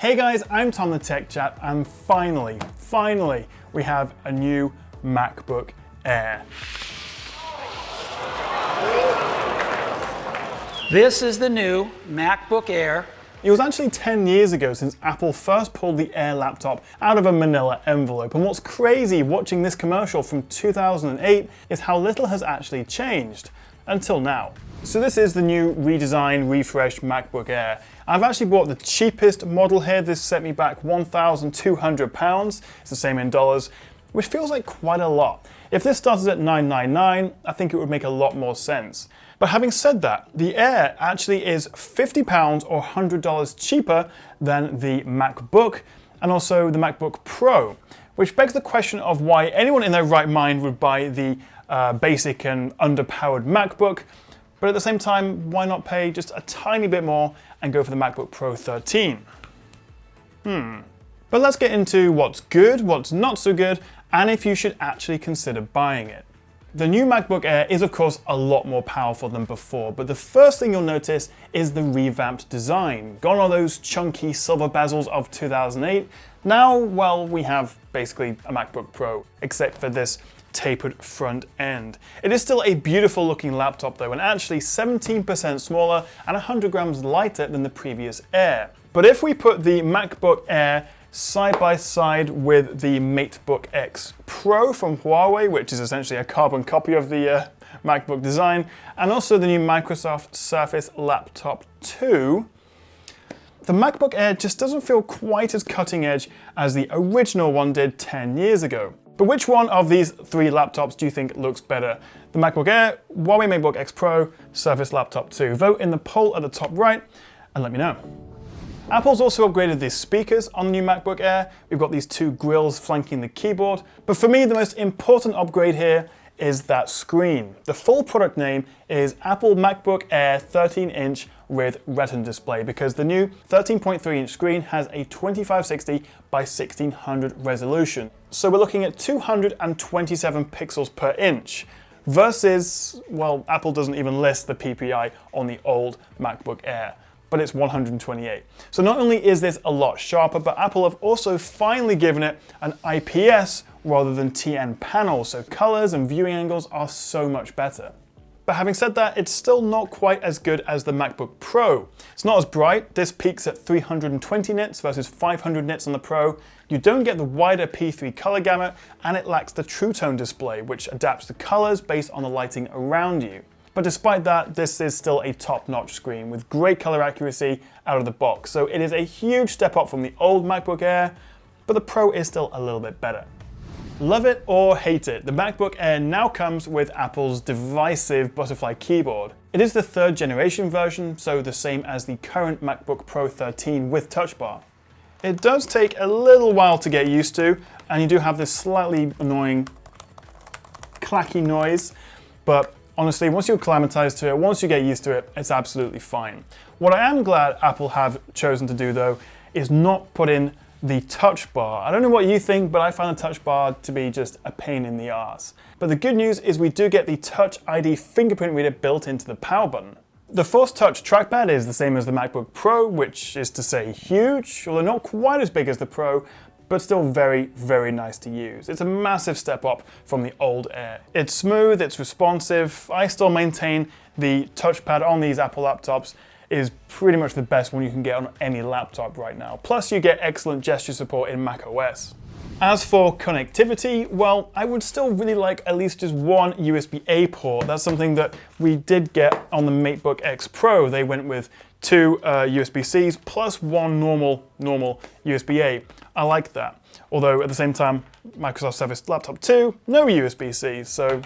Hey guys, I'm Tom the Tech Chap, and finally, we have a new MacBook Air. This is the new MacBook Air. It was actually 10 years ago since Apple first pulled the Air laptop out of a manila envelope, and what's crazy watching this commercial from 2008 is how little has actually changed until now. So this is the new redesigned, refreshed MacBook Air. I've actually bought the cheapest model here. This set me back £1,200. It's the same in dollars, which feels like quite a lot. If this started at $999, I think it would make a lot more sense. But having said that, the Air actually is £50 or $100 cheaper than the MacBook and also the MacBook Pro, which begs the question of why anyone in their right mind would buy the basic and underpowered MacBook. But at the same time, why not pay just a tiny bit more and go for the MacBook Pro 13? But let's get into what's good, what's not so good, and if you should actually consider buying it. The new MacBook Air is of course a lot more powerful than before, but the first thing you'll notice is the revamped design. Gone are those chunky silver bezels of 2008. Now, well, we have basically a MacBook Pro, except for this tapered front end. It is still a beautiful looking laptop though, and actually 17% smaller and 100 grams lighter than the previous Air. But if we put the MacBook Air side by side with the MateBook X Pro from Huawei, which is essentially a carbon copy of the MacBook design, and also the new Microsoft Surface Laptop 2, the MacBook Air just doesn't feel quite as cutting edge as the original one did 10 years ago. But which one of these three laptops do you think looks better? The MacBook Air, Huawei MateBook X Pro, Surface Laptop 2? Vote in the poll at the top right and let me know. Apple's also upgraded the speakers on the new MacBook Air. We've got these two grills flanking the keyboard. But for me, the most important upgrade here is that screen. The full product name is Apple MacBook Air 13-inch with Retina display, because the new 13.3-inch screen has a 2560 by 1600 resolution. So we're looking at 227 pixels per inch versus, well, Apple doesn't even list the PPI on the old MacBook Air, but it's 128. So not only is this a lot sharper, but Apple have also finally given it an IPS rather than TN panel, so colors and viewing angles are so much better. But having said that, it's still not quite as good as the MacBook Pro. It's not as bright. This peaks at 320 nits versus 500 nits on the Pro. You don't get the wider P3 color gamut, and it lacks the True Tone display, which adapts the colors based on the lighting around you. But despite that, this is still a top-notch screen with great color accuracy out of the box. So it is a huge step up from the old MacBook Air, but the Pro is still a little bit better. Love it or hate it, the MacBook Air now comes with Apple's divisive butterfly keyboard. It is the 3rd generation version, so the same as the current MacBook Pro 13 with Touch Bar. It does take a little while to get used to, and you do have this slightly annoying clacky noise, but honestly, once you're acclimatized to it, once you get used to it, it's absolutely fine. What I am glad Apple have chosen to do though, is not put in the touch bar. I don't know what you think, but I find the touch bar to be just a pain in the arse. But the good news is we do get the Touch ID fingerprint reader built into the power button. The Force Touch trackpad is the same as the MacBook Pro, which is to say huge, although not quite as big as the Pro, but still very, very nice to use. It's a massive step up from the old Air. It's smooth, it's responsive. I still maintain the touchpad on these Apple laptops is pretty much the best one you can get on any laptop right now. Plus you get excellent gesture support in macOS. As for connectivity, well, I would still really like at least just one USB-A port. That's something that we did get on the MateBook X Pro. They went with 2 USB-Cs plus one normal USB-A. I like that. Although at the same time, Microsoft Surface Laptop 2, no USB-C, so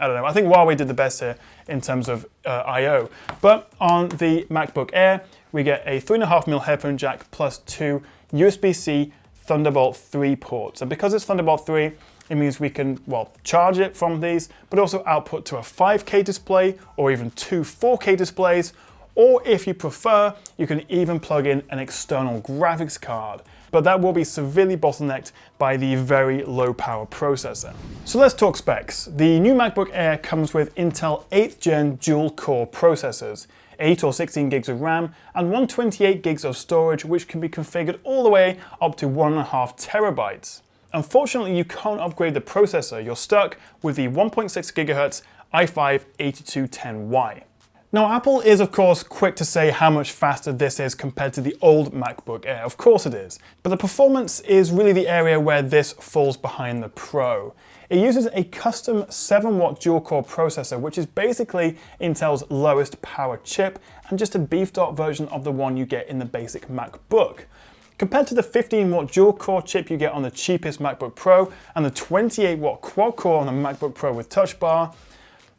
I don't know. I think Huawei did the best here in terms of I/O. But on the MacBook Air, we get a 3.5mm headphone jack plus 2 USB-C Thunderbolt 3 ports. And because it's Thunderbolt 3, it means we can, well, charge it from these, but also output to a 5K display or even 2 4K displays. Or if you prefer, you can even plug in an external graphics card. But that will be severely bottlenecked by the very low power processor. So let's talk specs. The new MacBook Air comes with Intel 8th gen dual core processors. 8 or 16 gigs of RAM, and 128 gigs of storage, which can be configured all the way up to 1.5 terabytes. Unfortunately, you can't upgrade the processor. You're stuck with the 1.6 GHz i5-8210Y. Now, Apple is of course quick to say how much faster this is compared to the old MacBook Air. Of course it is. But the performance is really the area where this falls behind the Pro. It uses a custom 7-watt dual-core processor, which is basically Intel's lowest power chip and just a beefed up version of the one you get in the basic MacBook. Compared to the 15-watt dual-core chip you get on the cheapest MacBook Pro and the 28-watt quad-core on the MacBook Pro with Touch Bar,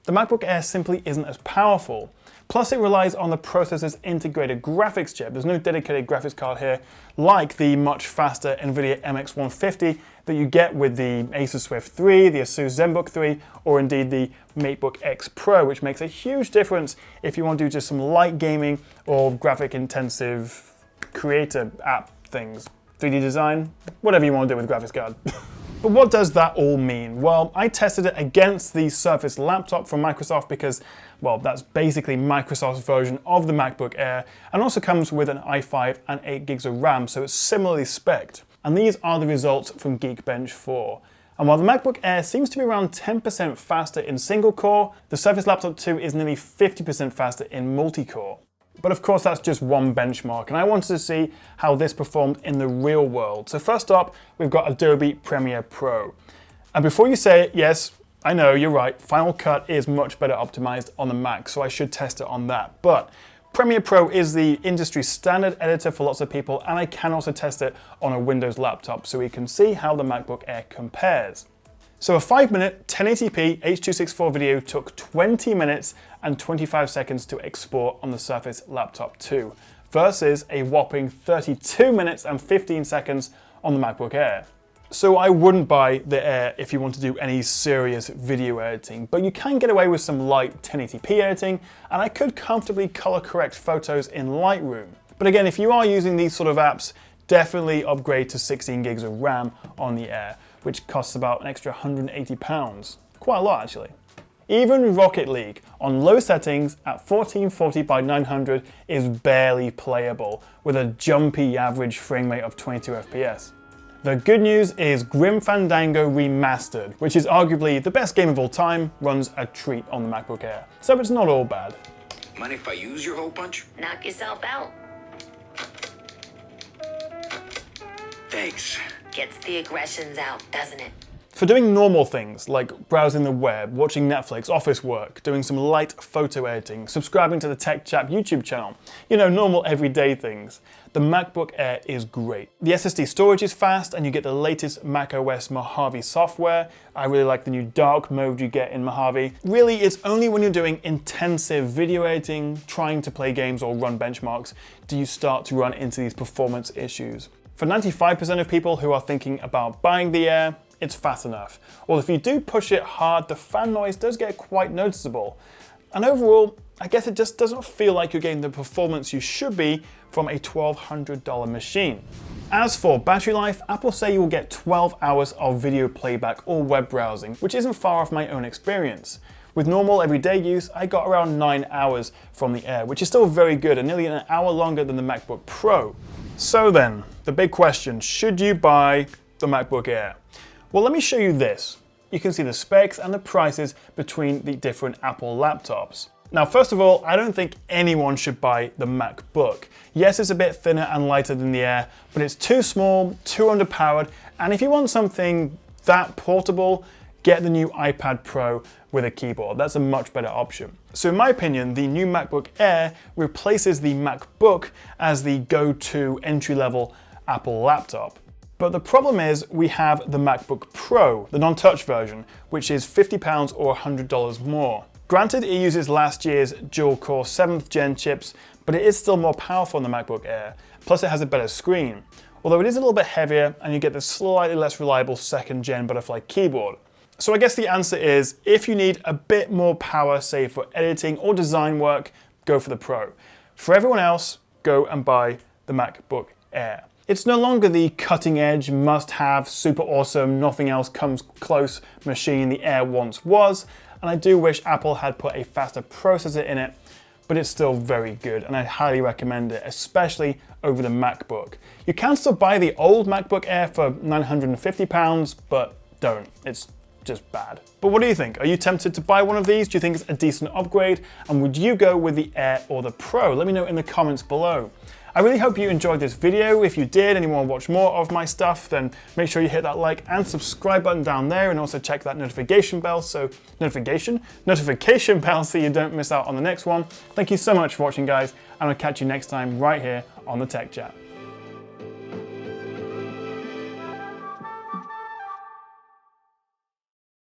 the MacBook Air simply isn't as powerful. Plus, it relies on the processor's integrated graphics chip. There's no dedicated graphics card here, like the much faster NVIDIA MX150 that you get with the Asus Swift 3, the Asus ZenBook 3, or indeed the MateBook X Pro, which makes a huge difference if you want to do just some light gaming or graphic-intensive creator app things. 3D design, whatever you want to do with a graphics card. But what does that all mean? Well, I tested it against the Surface laptop from Microsoft because, well, that's basically Microsoft's version of the MacBook Air and also comes with an i5 and 8 gigs of RAM, so it's similarly spec'd. And these are the results from Geekbench 4. And while the MacBook Air seems to be around 10% faster in single core, the Surface Laptop 2 is nearly 50% faster in multi-core. But of course that's just one benchmark, and I wanted to see how this performed in the real world. So first up, we've got Adobe Premiere Pro. And before you say it, yes, I know, you're right, Final Cut is much better optimized on the Mac, so I should test it on that. But Premiere Pro is the industry standard editor for lots of people, and I can also test it on a Windows laptop, so we can see how the MacBook Air compares. So a 5-minute 1080p H.264 video took 20 minutes and 25 seconds to export on the Surface Laptop 2 versus a whopping 32 minutes and 15 seconds on the MacBook Air. So I wouldn't buy the Air if you want to do any serious video editing, but you can get away with some light 1080p editing, and I could comfortably color correct photos in Lightroom. But again, if you are using these sort of apps, definitely upgrade to 16 gigs of RAM on the Air, which costs about an extra £180. Quite a lot, actually. Even Rocket League on low settings at 1440 by 900 is barely playable, with a jumpy average frame rate of 22 FPS. The good news is Grim Fandango Remastered, which is arguably the best game of all time, runs a treat on the MacBook Air. So it's not all bad. Mind if I use your hole punch? Knock yourself out. Thanks. Gets the aggressions out, doesn't it? For doing normal things like browsing the web, watching Netflix, office work, doing some light photo editing, subscribing to the Chap YouTube channel, you know, normal everyday things, the MacBook Air is great. The SSD storage is fast and you get the latest macOS Mojave software. I really like the new dark mode you get in Mojave. Really, it's only when you're doing intensive video editing, trying to play games or run benchmarks, do you start to run into these performance issues. For 95% of people who are thinking about buying the Air, it's fast enough. Or if you do push it hard, the fan noise does get quite noticeable. And overall, I guess it just doesn't feel like you're getting the performance you should be from a $1,200 machine. As for battery life, Apple say you will get 12 hours of video playback or web browsing, which isn't far off my own experience. With normal everyday use, I got around 9 hours from the Air, which is still very good and nearly an hour longer than the MacBook Pro. So then, the big question, should you buy the MacBook Air? Well, let me show you this. You can see the specs and the prices between the different Apple laptops. Now, first of all, I don't think anyone should buy the MacBook. Yes, it's a bit thinner and lighter than the Air, but it's too small, too underpowered, and if you want something that portable, get the new iPad Pro with a keyboard. That's a much better option. So in my opinion, the new MacBook Air replaces the MacBook as the go-to entry-level Apple laptop. But the problem is we have the MacBook Pro, the non-touch version, which is £50 or $100 more. Granted, it uses last year's dual-core 7th gen chips, but it is still more powerful on the MacBook Air. Plus it has a better screen, although it is a little bit heavier and you get the slightly less reliable 2nd gen butterfly keyboard. So I guess the answer is, if you need a bit more power, say for editing or design work, go for the Pro. For everyone else, go and buy the MacBook Air. It's no longer the cutting edge, must-have, super awesome, nothing else comes close machine the Air once was, and I do wish Apple had put a faster processor in it, but it's still very good and I highly recommend it, especially over the MacBook. You can still buy the old MacBook Air for £950, but don't. It's just bad. But what do you think? Are you tempted to buy one of these? Do you think it's a decent upgrade? And would you go with the Air or the Pro? Let me know in the comments below. I really hope you enjoyed this video. If you did and you want to watch more of my stuff, then make sure you hit that like and subscribe button down there, and also check that notification bell so you don't miss out on the next one. Thank you so much for watching, guys, and I'll catch you next time right here on the Tech Chat.